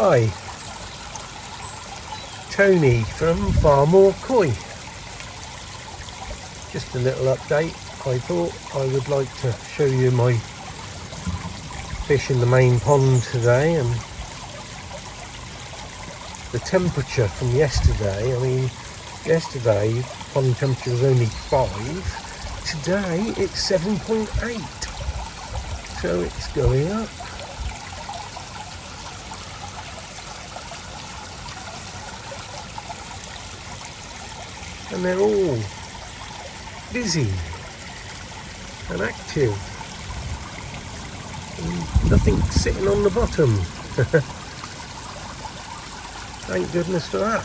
Hi, Tony from FARMOOR Koi. Just a little update. I thought I would like to show you my fish in the main pond today, and the temperature from yesterday. I mean, yesterday pond temperature was only 5. Today it's 7.8. So it's going up. And they're all busy and active, and nothing sitting on the bottom. Thank goodness for that.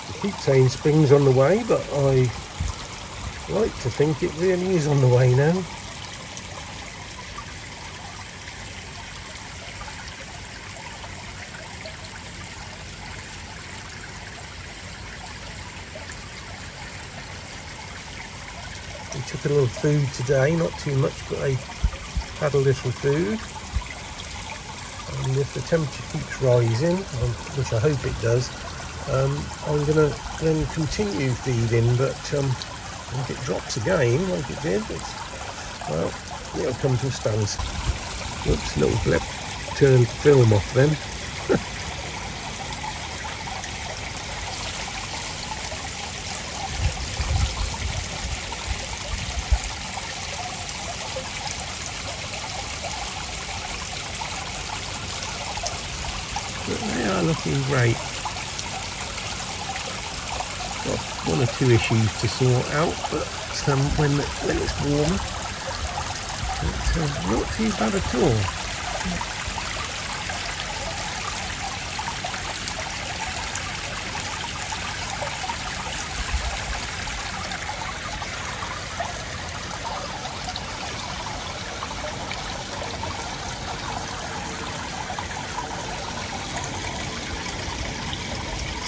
I keep saying spring's on the way, but I like to think it really is on the way now. We took a little food today, not too much, but I had a little food. And if the temperature keeps rising, which I hope it does, I'm going to then continue feeding, but if it drops again, like it did, well, it'll come to a standstill. Whoops, little blip. Turned film off then. But they are looking great. Got one or two issues to sort out, but when it's warmer, it's not too bad at all.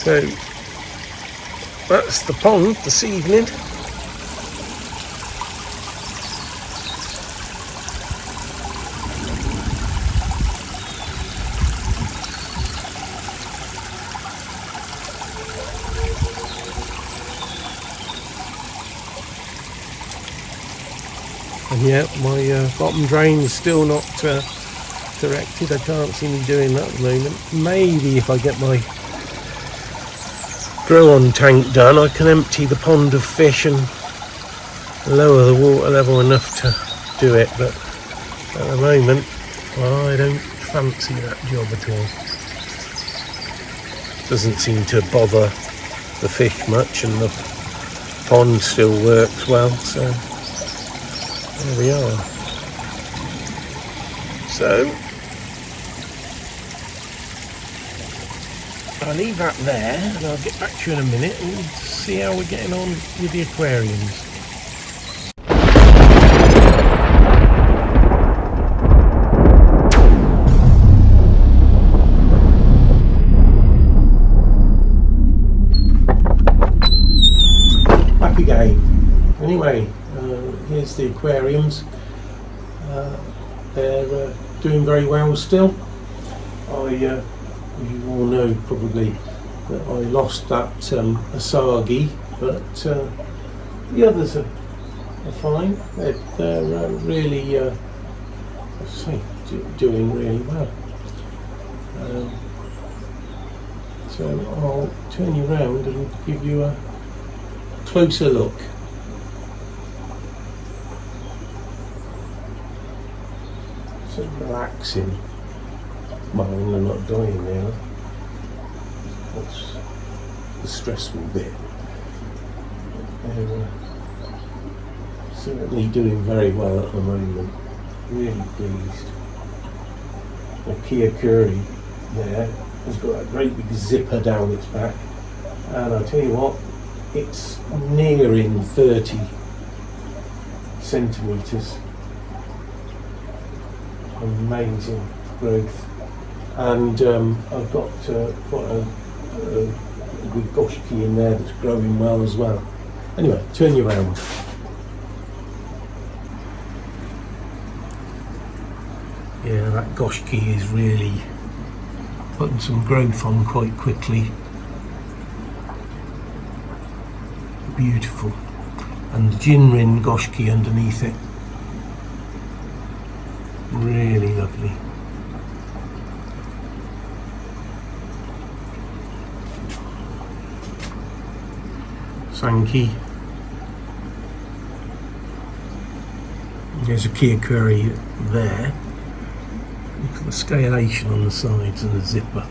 So that's the pond this evening. And yeah, my bottom drain is still not corrected. I can't see me doing that at the moment. Maybe if I get my grow-on tank done, I can empty the pond of fish and lower the water level enough to do it, but at the moment, well, I don't fancy that job at all. Doesn't seem to bother the fish much, and the pond still works well, so there we are. So I'll leave that there, and I'll get back to you in a minute and see how we're getting on with the aquariums. Back again. Anyway, here's the aquariums. They're doing very well still. You all know probably that I lost that Asagi, but the others are fine. They're really, doing really well. So I'll turn you around and give you a closer look. So relaxing. Well, they're not dying now. That's the stressful bit. They're certainly doing very well at the moment. Really pleased. The Kia Curry there has got a great big zipper down its back, and I tell you what, it's nearing 30 centimetres. Amazing growth. And I've got quite a good goshki in there that's growing well as well. Anyway, turn you around. Yeah, that goshki is really putting some growth on quite quickly. Beautiful. And the Jinrin goshki underneath it. Really lovely. Sankey. There's a Kiakuri there. Look at the scalation on the sides and the zipper.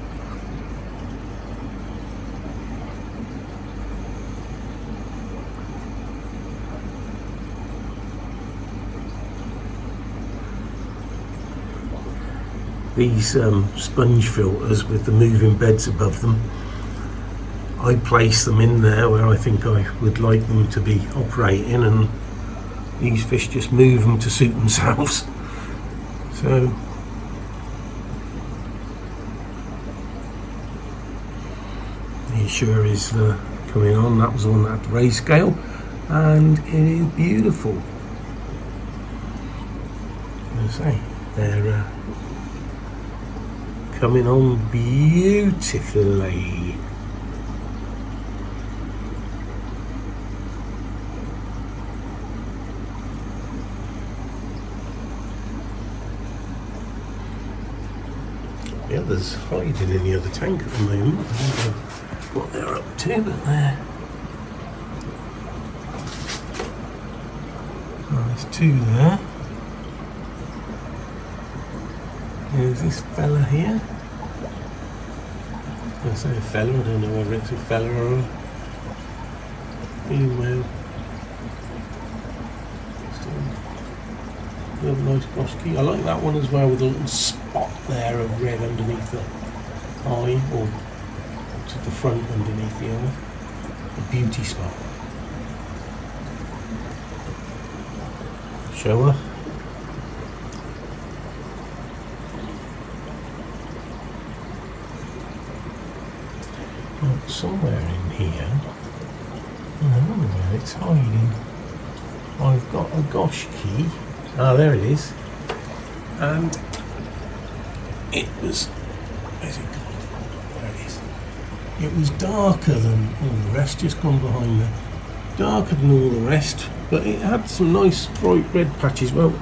These sponge filters with the moving beds above them, I place them in there where I think I would like them to be operating, and these fish just move them to suit themselves. So he sure is coming on. That was the one that had the raise scale, and it is beautiful. As I say, they're coming on beautifully. The others hiding in the other tank at the moment. I don't know what they're up to, but there's two there. There's this fella here. I say a fella, I don't know whether it's a fella or a female. Still nice goshki. I like that one as well, with a little spot there of red underneath the eye, or to the front underneath the eye. A beauty spot. Show her. Somewhere in here, I don't know where it's hiding. I've got a goshki. Ah, there it is. And it was, where's it gone? There it is. It was darker than all the rest, just gone behind there. Darker than all the rest, but it had some nice bright red patches. Well,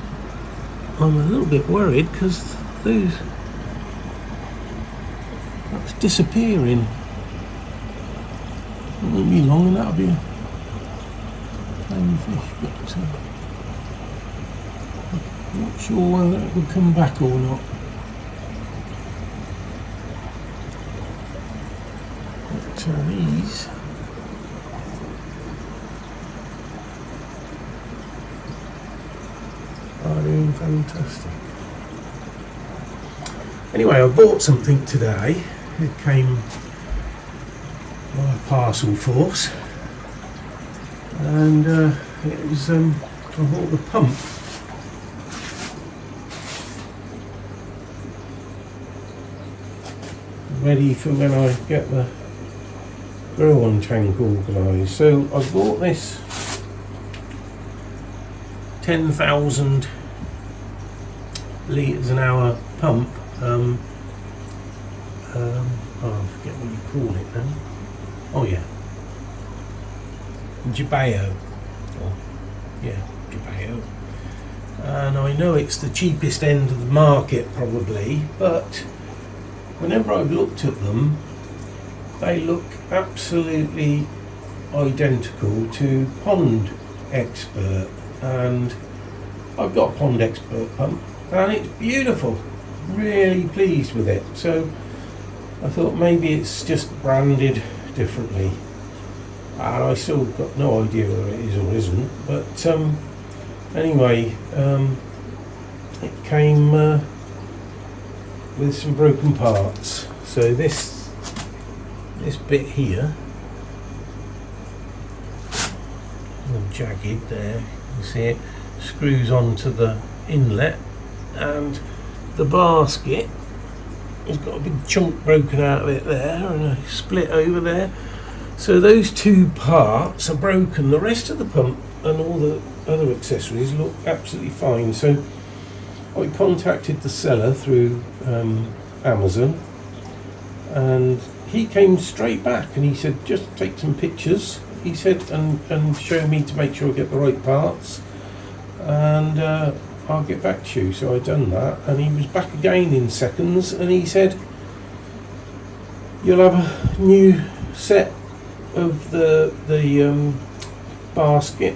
I'm a little bit worried because that's disappearing. It won't be long and that'll be a plain fish, but I'm not sure whether it will come back or not. But these are doing fantastic. Anyway, I bought something today. It came by parcel force, and it was I bought the pump. Ready for when I get the grow on tank organised. So I bought this 10,000 litres an hour pump. I forget what you call it now. Oh yeah, Jabeo. Oh, yeah, Jabeo. And I know it's the cheapest end of the market probably, but whenever I've looked at them, they look absolutely identical to Pond Expert, and I've got Pond Expert pump and it's beautiful. Really pleased with it. So I thought maybe it's just branded differently, and I still got no idea whether it is or isn't, but anyway, it came with some broken parts. So this bit here, all jagged there, you see it screws onto the inlet, and the basket has got a big chunk broken out of it there and a split over there. So those two parts are broken. The rest of the pump and all the other accessories look absolutely fine. So I contacted the seller through Amazon, and he came straight back and he said, just take some pictures, he said, and show me to make sure I get the right parts, and I'll get back to you. So I done that, and he was back again in seconds, and he said, you'll have a new set of the basket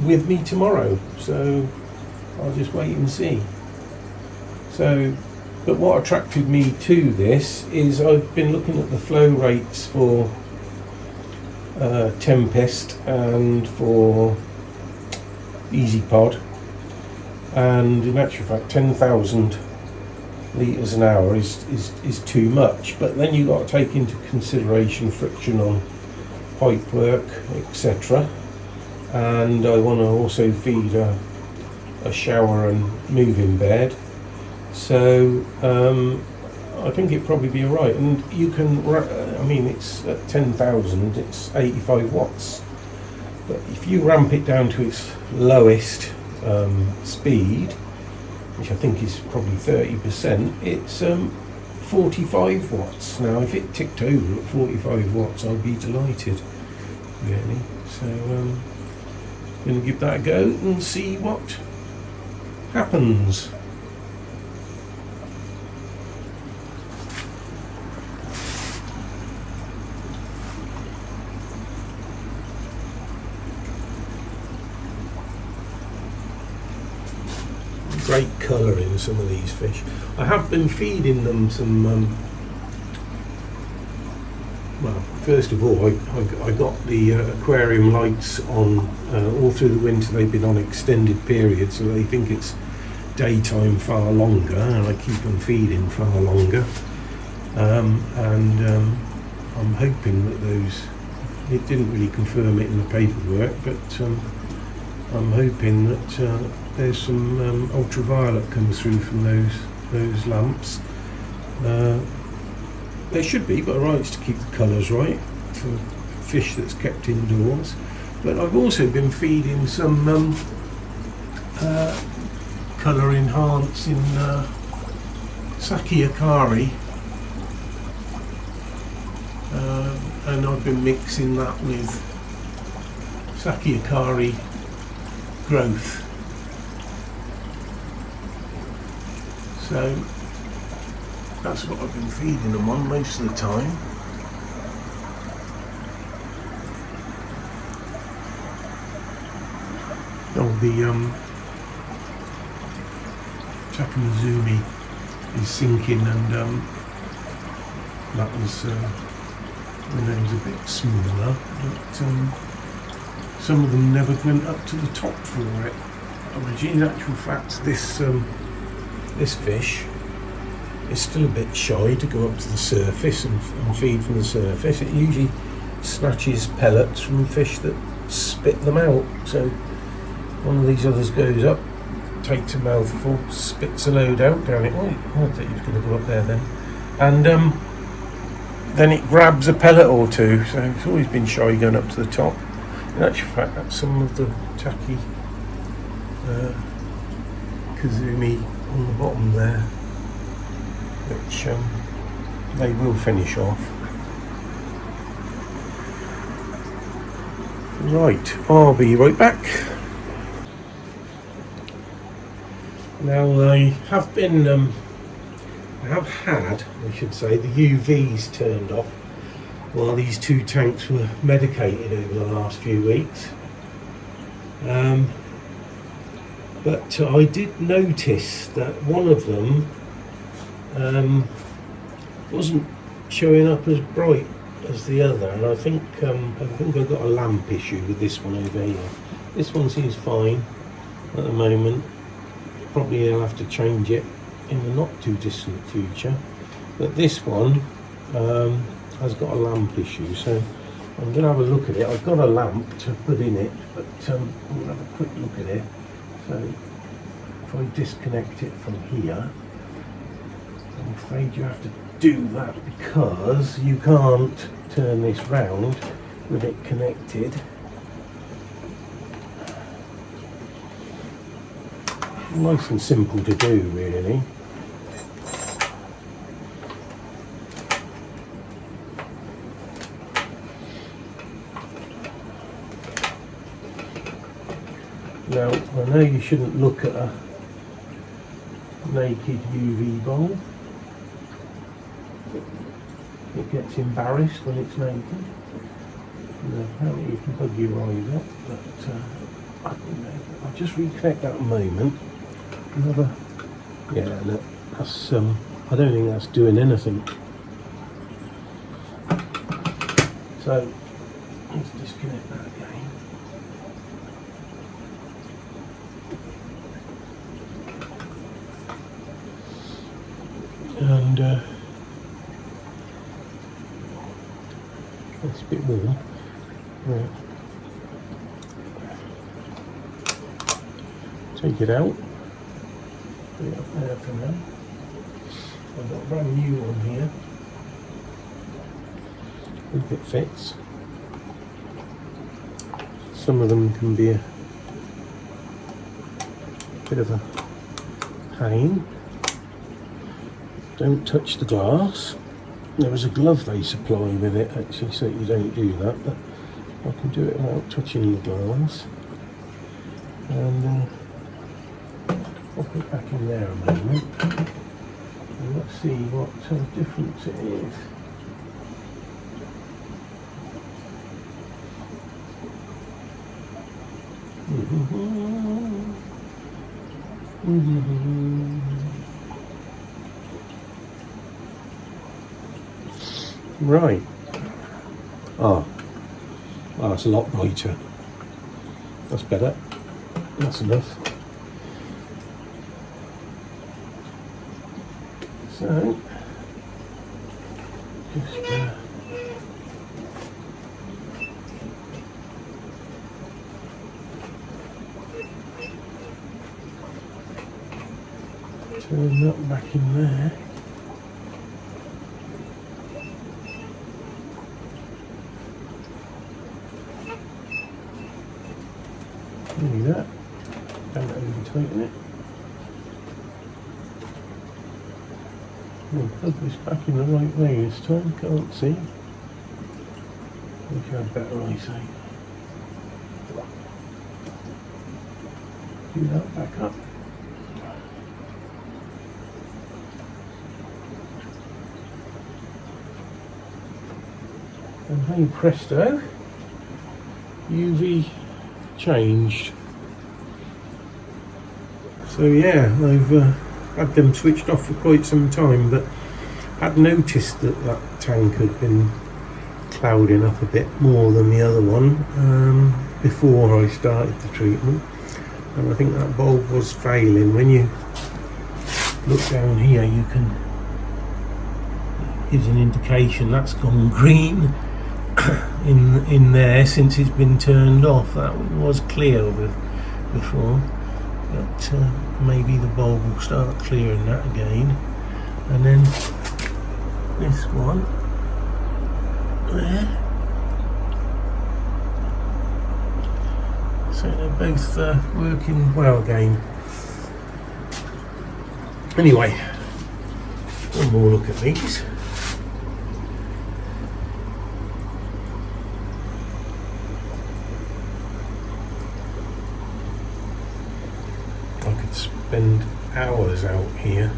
with me tomorrow, so I'll just wait and see. So, but what attracted me to this is I've been looking at the flow rates for Tempest and for EasyPod, and in actual fact 10,000 litres an hour is too much, but then you've got to take into consideration friction on pipe work, etc. And I want to also feed a shower and moving bed, so I think it'd probably be alright. And you can, I mean, it's at 10,000, it's 85 watts, but if you ramp it down to its lowest speed, which I think is probably 30%, it's 45 watts. Now if it ticked over at 45 watts, I'd be delighted, really. So I'm going to give that a go and see what happens. Great colour in some of these fish. I have been feeding them some well, first of all, I got the aquarium lights on all through the winter. They've been on extended periods, so they think it's daytime far longer, and I keep them feeding far longer. I'm hoping that those, it didn't really confirm it in the paperwork, but I'm hoping that there's some ultraviolet comes through from those lamps. There should be, but right, to keep the colours right for fish that's kept indoors. But I've also been feeding some colour enhancing Saki Akari, and I've been mixing that with Saki Akari growth. So that's what I've been feeding them on most of the time. Oh, the Takamizumi is sinking, and that was when it was a bit smaller, but some of them never went up to the top for it. Which in actual fact, this fish is still a bit shy to go up to the surface and feed from the surface. It usually snatches pellets from fish that spit them out. So one of these others goes up, takes a mouthful, spits a load out down it. Oh, I thought he was going to go up there then. And then it grabs a pellet or two. So it's always been shy going up to the top. In actual fact, that's some of the Taki Kazumi on the bottom there, which they will finish off. Right, I'll be right back. Now I have been, I have had, I should say, the UVs turned off while these two tanks were medicated over the last few weeks. But I did notice that one of them wasn't showing up as bright as the other, and I think I've got a lamp issue with this one over here. This one seems fine at the moment. Probably I'll have to change it in the not too distant future. But this one has got a lamp issue, so I'm going to have a look at it. I've got a lamp to put in it, but I'm going to have a quick look at it. So if I disconnect it from here, I'm afraid you have to do that because you can't turn this round with it connected. Nice and simple to do, really. Now, I know you shouldn't look at a naked UV bulb. It gets embarrassed when it's naked. And apparently you can bug your eyes up, but I don't know. I'll just reconnect that a moment. Another, yeah, look, that's I don't think that's doing anything. So let's disconnect that again. And it's a bit warm. Right. Take it out. Put it up there for now. I've got a brand new one here. Hope it fits. Some of them can be a bit of a pain. Don't touch the glass. There was a glove they supply with it actually, so you don't do that, but I can do it without touching the glass. And I'll put it back in there a moment. And let's see what difference it is. Right. Oh, it's a lot brighter. That's better. That's enough. So, just turn that back in there. Do that. Don't over tighten it. I'll plug this back in the right way this time. Can't see. Wish I had better eyesight. Do that back up. And hey presto, UV changed. So yeah, I've had them switched off for quite some time, but I'd noticed that that tank had been clouding up a bit more than the other one before I started the treatment, and I think that bulb was failing. When you look down here, you can, gives an indication that's gone green in there since it's been turned off. That was clear before, but maybe the bulb will start clearing that again. And then this one there, so they're both working well again. Anyway, one more look at these. Spend hours out here.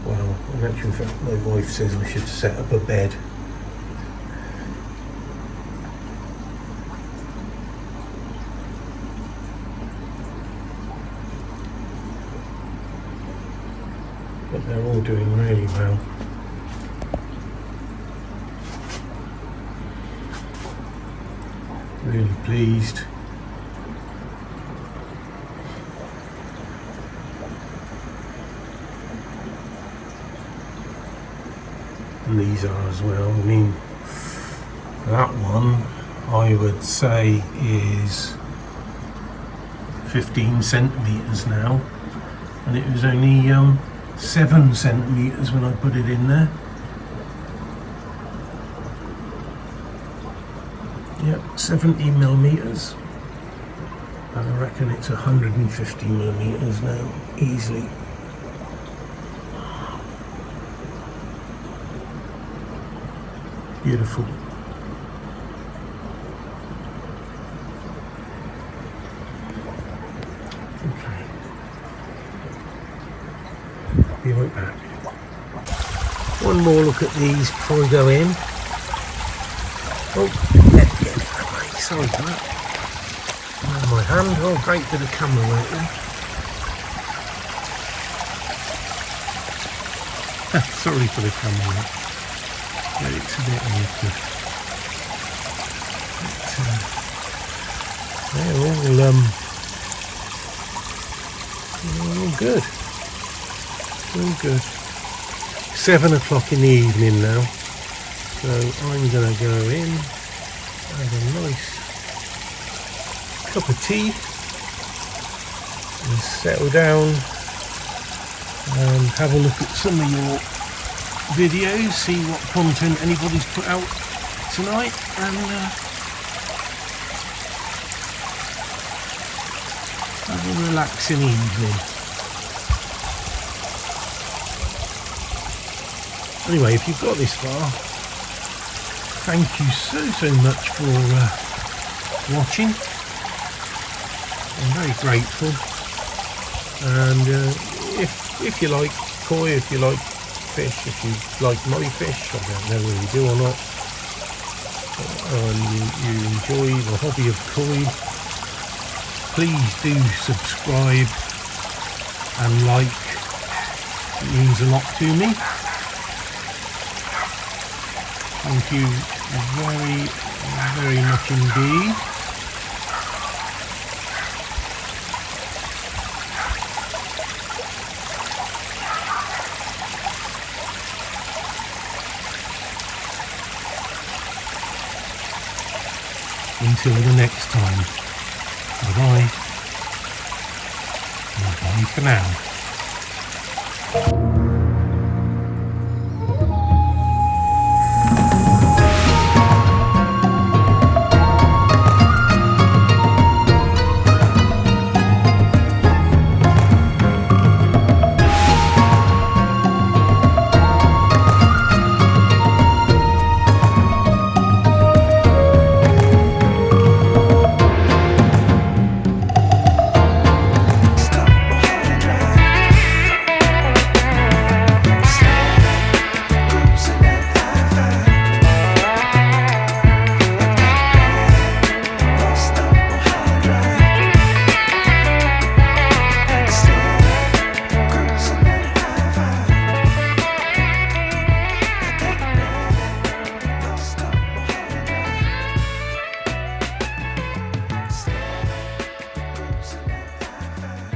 Well, in actual fact, my wife says I should set up a bed. But they're all doing really well. Really pleased. And these are as well. I mean, that one I would say is 15 centimeters now, and it was only 7 centimeters when I put it in there. Yep, 70 millimeters. And I reckon it's 150 millimeters now, easily. Beautiful. Okay. Be right back. One more look at these before we go in. Oh, let me get that way. Sorry for that. My hand. Oh, great bit of camera work there. Sorry for the camera work. But it's a bit awkward. They're all good. All good. 7 o'clock in the evening now. So I'm going to go in, have a nice cup of tea and settle down and have a look at some of your videos, see what content anybody's put out tonight, and have a relaxing evening. Anyway, if you've got this far, thank you so much for watching. I'm very grateful, and if you like koi, if you like fish, if you like my fish, I don't know whether you do or not, and you enjoy the hobby of koi, please do subscribe and like. It means a lot to me. Thank you very much indeed. Until the next time. Bye bye. Bye for now.